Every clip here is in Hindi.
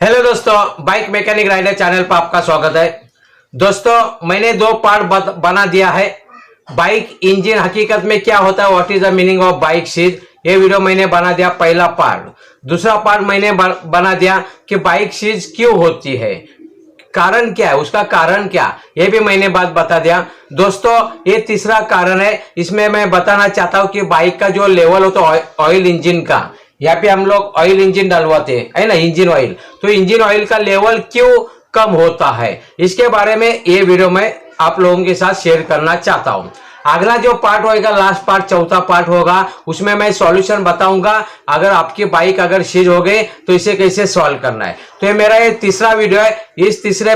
हेलो दोस्तों, बाइक मैकेनिक राइडर चैनल पर आपका स्वागत है। दोस्तों, मैंने दो पार्ट बना दिया है। बाइक इंजन हकीकत में क्या होता है, what is the meaning of bike sees, ये वीडियो मैंने बना दिया पहला पार्ट। दूसरा पार्ट मैंने बना दिया कि बाइक सीज क्यों होती है, कारण क्या है, उसका कारण क्या, ये भी मैंने बात बता दिया। दोस्तों, ये तीसरा कारण है। इसमें मैं बताना चाहता हूं कि बाइक का जो लेवल होता है ऑयल इंजन का, यहाँ पे हम लोग ऑयल इंजन डलवाते हैं, है ना, इंजन ऑयल। तो इंजन ऑयल का लेवल क्यों कम होता है, इसके बारे में ये वीडियो में आप लोगों के साथ शेयर करना चाहता हूं। अगला जो पार्ट होगा, लास्ट पार्ट, चौथा पार्ट होगा, उसमें मैं सॉल्यूशन बताऊंगा। अगर आपकी बाइक अगर सीज हो गई तो इसे कैसे सॉल्व करना है। तो ये मेरा ये तीसरा वीडियो है। इस तीसरे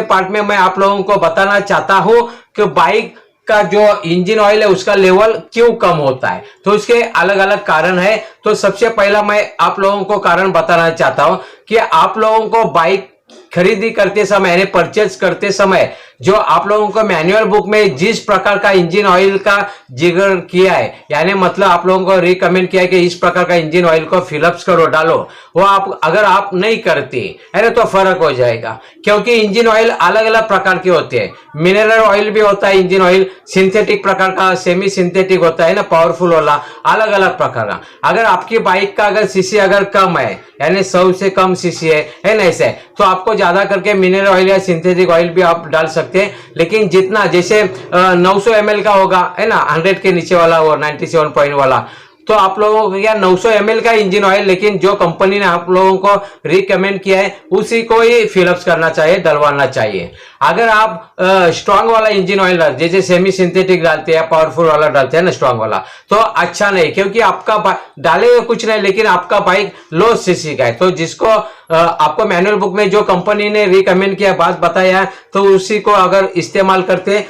पार्ट में मैं आप लोगों को बताना चाहता हूं कि बाइक का जो इंजन ऑयल है उसका लेवल क्यों कम होता है। तो उसके अलग अलग कारण है। तो सबसे पहला मैं आप लोगों को कारण बताना चाहता हूं कि आप लोगों को बाइक खरीदी करते समय यानी परचेज करते समय जो आप लोगों को मैनुअल बुक में जिस प्रकार का इंजन ऑयल का जिक्र किया है, यानी मतलब आप लोगों को रिकमेंड किया है कि इस प्रकार का इंजन ऑयल को फिलअप्स करो, डालो, वो अगर आप नहीं करते है तो फर्क हो जाएगा। क्योंकि इंजन ऑयल अलग अलग प्रकार के होते हैं। मिनरल ऑयल भी होता है इंजन ऑयल, सिंथेटिक प्रकार का, सेमी सिंथेटिक होता है ना, पावरफुल वाला, अलग अलग प्रकार का। अगर आपकी बाइक का अगर सीसी अगर कम है, यानी 100 से कम सीसी है ना, ऐसे, तो आपको ज्यादा करके मिनरल ऑयल या सिंथेटिक ऑयल भी आप डाल सकते हैं। लेकिन जितना जैसे 900 ml का होगा, है ना, 100 के नीचे वाला वो 97 पॉइंट वाला, तो आप लोगों को क्या 900 ml का इंजन ऑयल, लेकिन जो कंपनी ने आप लोगों को रिकमेंड किया है उसी को ही फिलअप्स करना चाहिए, डलवाना चाहिए। अगर आप स्ट्रांग वाला इंजन ऑयल डालते, जैसे सेमी सिंथेटिक डालते हैं, पावरफुल वाला डालते हैं ना, स्ट्रांग वाला, तो अच्छा नहीं, क्योंकि आपका डालेगा कुछ नहीं, लेकिन आपका बाइक लो सीसी का है। तो जिसको आपको मैनुअल बुक में जो कंपनी ने रिकमेंड किया, बात बताया, तो उसी को अगर इस्तेमाल करते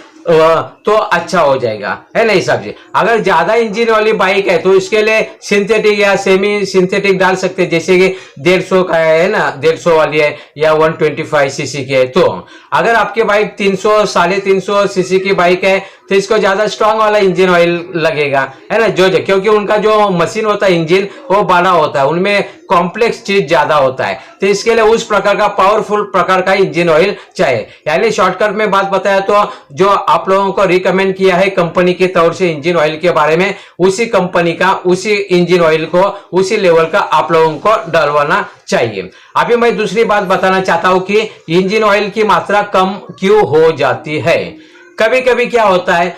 तो अच्छा हो जाएगा, है ना, हिसाब से। अगर ज्यादा इंजन वाली बाइक है तो इसके लिए सिंथेटिक या सेमी सिंथेटिक डाल सकते हैं, जैसे कि 150 का है ना, 150 वाली है, या 125 सीसी की है। तो अगर आपकी बाइक 300 350 सीसी की बाइक है तो इसको ज्यादा स्ट्रांग वाला इंजन ऑयल लगेगा, है ना, क्योंकि उनका जो मशीन होता है इंजन वो बड़ा होता है, उनमें कॉम्प्लेक्स चीज ज्यादा होता है। तो इसके लिए उस प्रकार का पावरफुल प्रकार का इंजन ऑयल चाहिए। यानी शॉर्टकट में बात बताया तो जो आप लोगों को रिकमेंड किया है कंपनी के तौर से इंजन ऑयल के बारे में, उसी कंपनी का, उसी इंजन ऑयल को, उसी लेवल का आप लोगों को डलवाना चाहिए। अभी मैं दूसरी बात बताना चाहता हूं कि इंजन ऑयल की मात्रा कम क्यों हो जाती है। कभी कभी क्या होता है,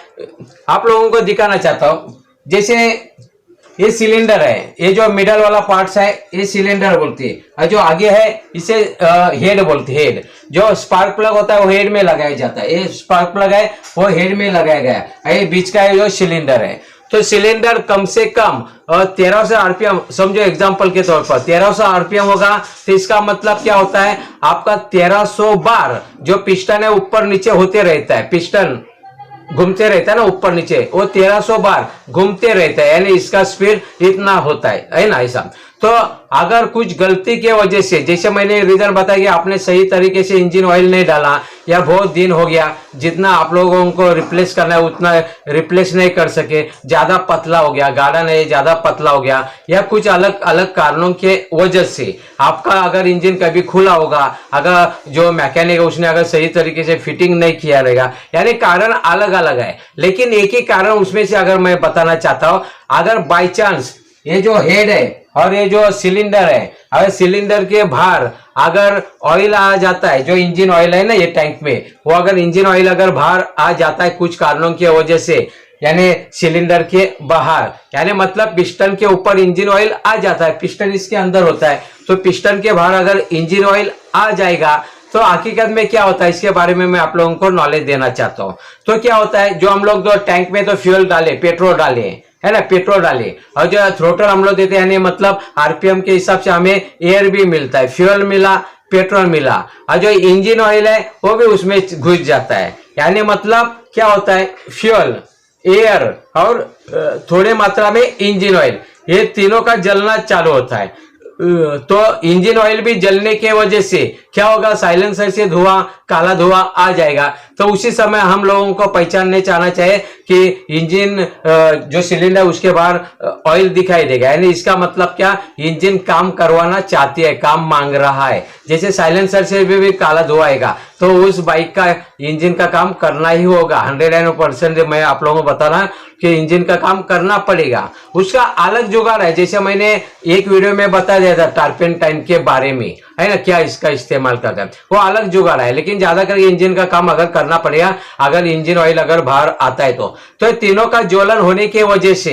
आप लोगों को दिखाना चाहता हूं, जैसे ये सिलेंडर है, ये जो मिडल वाला पार्ट्स है ये सिलेंडर बोलती है, और जो आगे है इसे हेड बोलती है। हेड जो स्पार्क प्लग होता है वो हेड में लगाया जाता है, ये स्पार्क प्लग है वो हेड में लगाया गया है, ये बीच का है जो सिलेंडर है। तो सिलेंडर कम से कम 1300 आरपीएम, समझो एग्जांपल के तौर पर 1300 आरपीएम होगा, तो इसका मतलब क्या होता है, आपका 1300 बार जो पिस्टन है ऊपर नीचे होते रहता है, पिस्टन घूमते रहता है ना ऊपर नीचे, वो 1300 बार घूमते रहता है, यानी इसका स्पीड इतना होता है ना, ऐसा। तो अगर कुछ गलती के वजह से, जैसे मैंने रीजन बताया कि आपने सही तरीके से इंजन ऑयल नहीं डाला, या बहुत दिन हो गया, जितना आप लोगों को रिप्लेस करना है उतना रिप्लेस नहीं कर सके, ज्यादा पतला हो गया, गाढ़ा नहीं ज्यादा पतला हो गया, या कुछ अलग अलग कारणों के वजह से आपका अगर इंजन कभी खुला होगा, अगर जो मैकेनिक है उसने अगर सही तरीके से फिटिंग नहीं किया रहेगा, यानी कारण अलग अलग है, लेकिन एक ही कारण उसमें से अगर मैं बताना चाहता हूं, अगर बाई चांस ये जो हेड है और ये जो सिलेंडर है, अगर सिलेंडर के बाहर अगर ऑयल आ जाता है, जो इंजन ऑयल है ना ये टैंक में, वो अगर इंजन ऑयल अगर बाहर आ जाता है कुछ कारणों की वजह से, यानी सिलेंडर के बाहर, यानी मतलब पिस्टन के ऊपर इंजन ऑयल आ जाता है, पिस्टन इसके अंदर होता है, तो पिस्टन के बाहर अगर इंजन ऑयल आ जाएगा तो हकीकत में क्या होता है, इसके बारे में मैं आप लोगों को नॉलेज देना चाहता हूँ। तो क्या होता है, जो हम लोग जो टैंक में तो फ्यूल डाले, पेट्रोल डाले, है ना, पेट्रोल डाले, और जो थ्रोटल हम लोग देते हैं, यानी मतलब आरपीएम के हिसाब से हमें एयर भी मिलता है, फ्यूल मिला, पेट्रोल मिला, और जो इंजन ऑयल है वो भी उसमें घुस जाता है। यानी मतलब क्या होता है, फ्यूल, एयर और थोड़े मात्रा में इंजन ऑयल, ये तीनों का जलना चालू होता है। तो इंजन ऑयल भी जलने के वजह से क्या होगा, साइलेंसर से धुआं, काला धुआं आ जाएगा। तो उसी समय हम लोगों को पहचानने चाहना चाहिए कि इंजन जो सिलेंडर उसके बाहर ऑयल दिखाई देगा, यानी इसका मतलब क्या, इंजन काम करवाना चाहती है, काम मांग रहा है। जैसे साइलेंसर से भी काला धुआं आएगा तो उस बाइक का इंजन का काम करना ही होगा। 100% मैं आप लोगों को बता रहा कि इंजन का काम करना पड़ेगा। उसका अलग जुगाड़ है, जैसे मैंने एक वीडियो में बता दिया था टर्पेंटाइन के बारे में, है ना, क्या इसका इस्तेमाल करता है, वो अलग जुगाड़ है। लेकिन ज्यादा करके इंजन का काम अगर करना पड़ेगा, अगर इंजन ऑयल अगर बाहर आता है तो तीनों का ज्वलन होने की वजह से,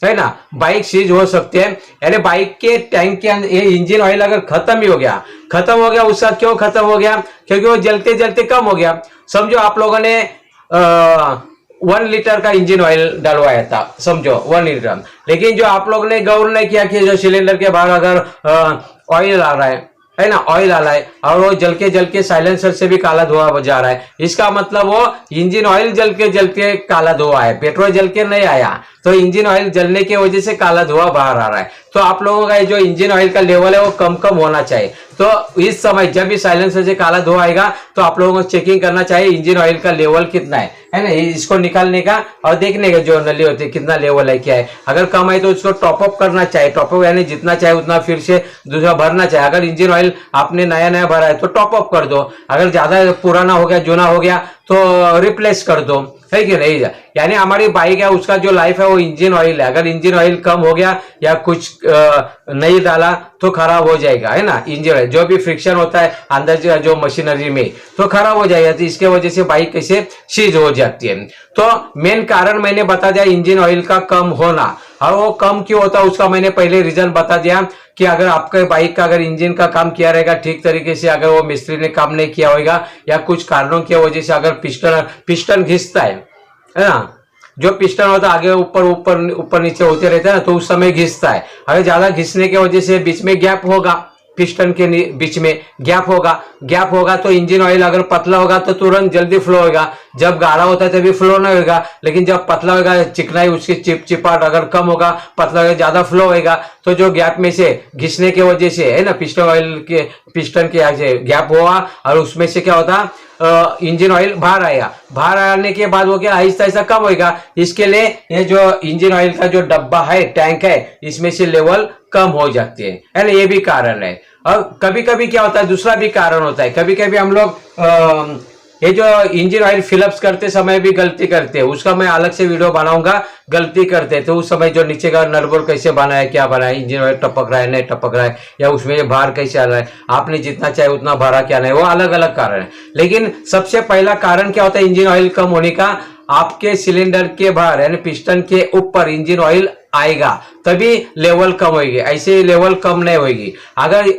है ना, बाइक सीज हो सकती है। यानी बाइक के टैंक के अंदर ये इंजन ऑयल अगर खत्म हो गया, उसका क्यों खत्म हो गया, क्योंकि वो जलते जलते कम हो गया। समझो आप लोगों ने 1 लीटर का इंजन ऑयल डलवाया था, समझो 1 लीटर, लेकिन जो आप लोग ने गौर नहीं किया कि जो सिलेंडर के बाहर अगर ऑयल आ रहा है ना, ऑयल आ रहा है और वो जल के साइलेंसर से भी काला धुआं जा रहा है, इसका मतलब वो इंजन ऑयल जल के काला धुआं है, पेट्रोल जल के नहीं आया। तो इंजन ऑयल जलने की वजह से काला धुआं बाहर आ रहा है। तो आप लोगों का जो इंजन ऑयल का लेवल है वो कम होना चाहिए। तो इस समय जब भी साइलेंसर से काला धुआं आएगा तो आप लोगों को चेकिंग करना चाहिए इंजन ऑयल का लेवल कितना है ना, इसको निकालने का और देखने का जो नली होती है कितना लेवल है, क्या है। अगर कम है तो उसको टॉपअप करना चाहिए, टॉपअप यानी जितना चाहे उतना फिर से दूसरा भरना चाहिए। अगर इंजन ऑयल आपने नया भरा है तो टॉपअप कर दो, अगर ज्यादा पुराना हो गया, जूना हो गया तो रिप्लेस कर दो, है कि नहीं। यानी हमारी बाइक है उसका जो लाइफ है वो इंजन ऑयल है, अगर इंजन ऑयल कम हो गया या कुछ नहीं डाला तो खराब हो जाएगा, है ना। इंजन ऑयल जो भी फ्रिक्शन होता है अंदर जो मशीनरी में तो खराब हो जाएगा, तो इसके वजह से बाइक कैसे सीज हो जाती है। तो मेन कारण मैंने बता दिया इंजन ऑयल का कम होना, और वो कम क्यों होता है उसका मैंने पहले रीजन बता दिया कि अगर आपके बाइक का अगर इंजन का काम किया रहेगा ठीक तरीके से, अगर वो मिस्त्री ने काम नहीं किया होगा या कुछ कारणों की वजह से अगर पिस्टन घिसता है ना, जो पिस्टन होता है आगे ऊपर नीचे होते रहते हैं ना, तो उस समय घिसता है। अगर ज्यादा घिसने की वजह से बीच में गैप होगा, पिस्टन के बीच में गैप होगा तो इंजन ऑयल अगर पतला होगा तो तुरंत जल्दी फ्लो होगा, जब गाढ़ा होता है तभी फ्लो नहीं होगा। लेकिन जब पतला होगा, चिकनाई उसकी चिपचिपाहट अगर कम होगा, पतला होगा, ज्यादा फ्लो होगा, तो जो गैप में से घिसने की वजह से, है ना, पिस्टन के यहाँ से गैप हुआ और उसमें से क्या होता, इंजन ऑयल बाहर आने के बाद वो क्या आहिस्ता कम होगा। इसके लिए ये जो इंजन ऑयल का जो डब्बा है, टैंक है, इसमें से लेवल कम हो जाती है ना, ये भी कारण है। और कभी कभी क्या होता है, दूसरा भी कारण होता है, कभी कभी हम लोग ये जो इंजन ऑयल फिलअप्स करते समय भी गलती करते हैं, उसका मैं अलग से वीडियो बनाऊंगा। गलती करते तो उस समय जो नीचे का नटबोल्ट कैसे बना है, क्या बना है, इंजन ऑयल टपक रहा है नहीं टपक रहा है, या उसमें बाहर कैसे आ रहा है, आपने जितना चाहे उतना भरा क्या नहीं, वो अलग अलग कारण है। लेकिन सबसे पहला कारण क्या होता है इंजन ऑयल कम होने का, आपके सिलेंडर के बाहर यानी पिस्टन के ऊपर इंजन ऑयल आएगा तभी लेवल कम होगी, ऐसे लेवल कम नहीं होगी। अगर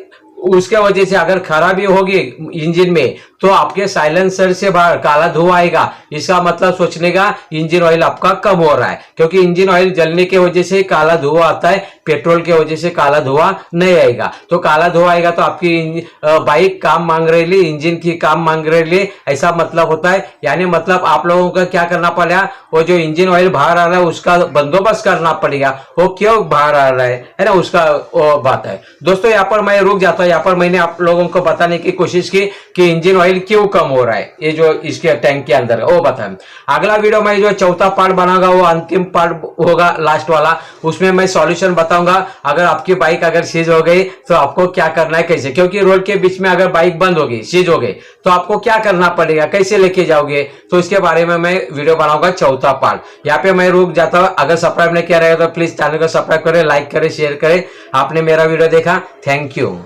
उसके वजह से अगर खराबी होगी इंजन में तो आपके साइलेंसर से बाहर काला धुआं आएगा, इसका मतलब सोचने का इंजन ऑयल आपका कम हो रहा है, क्योंकि इंजन ऑयल जलने की वजह से काला धुआं आता है, पेट्रोल की वजह से काला धुआं नहीं आएगा। तो काला धुआं आएगा तो आपकी बाइक काम मांग रही, इंजन की काम मांग रही, ऐसा मतलब होता है। यानी मतलब आप लोगों को क्या करना पड़ेगा, वो जो इंजन ऑयल बाहर आ रहा है उसका बंदोबस्त करना पड़ेगा, वो क्यों बाहर आ रहा है ना, उसका बात है। दोस्तों यहाँ पर मैं रुक जाता हूँ, यहाँ पर मैंने आप लोगों को बताने की कोशिश की कि इंजन ऑयल क्यों कम हो रहा है, ये जो इसके टैंक के अंदर वो बताएं। अगला वीडियो में जो चौथा पार्ट बनाऊंगा वो अंतिम पार्ट होगा, लास्ट वाला, उसमें मैं सॉल्यूशन बताऊंगा। अगर आपकी बाइक अगर सीज हो गई तो आपको क्या करना है, कैसे, क्योंकि रोड के बीच में अगर बाइक बंद होगी, सीज हो गई, तो आपको क्या करना पड़ेगा, कैसे लेके जाओगे, तो इसके बारे में मैं वीडियो बनाऊंगा चौथा पार्ट। यहाँ पे मैं रुक जाता हूँ। अगर सब्सक्राइब नहीं किया रहेगा तो प्लीज चैनल को सब्सक्राइब करें, लाइक करें, शेयर करें। आपने मेरा वीडियो देखा, थैंक यू।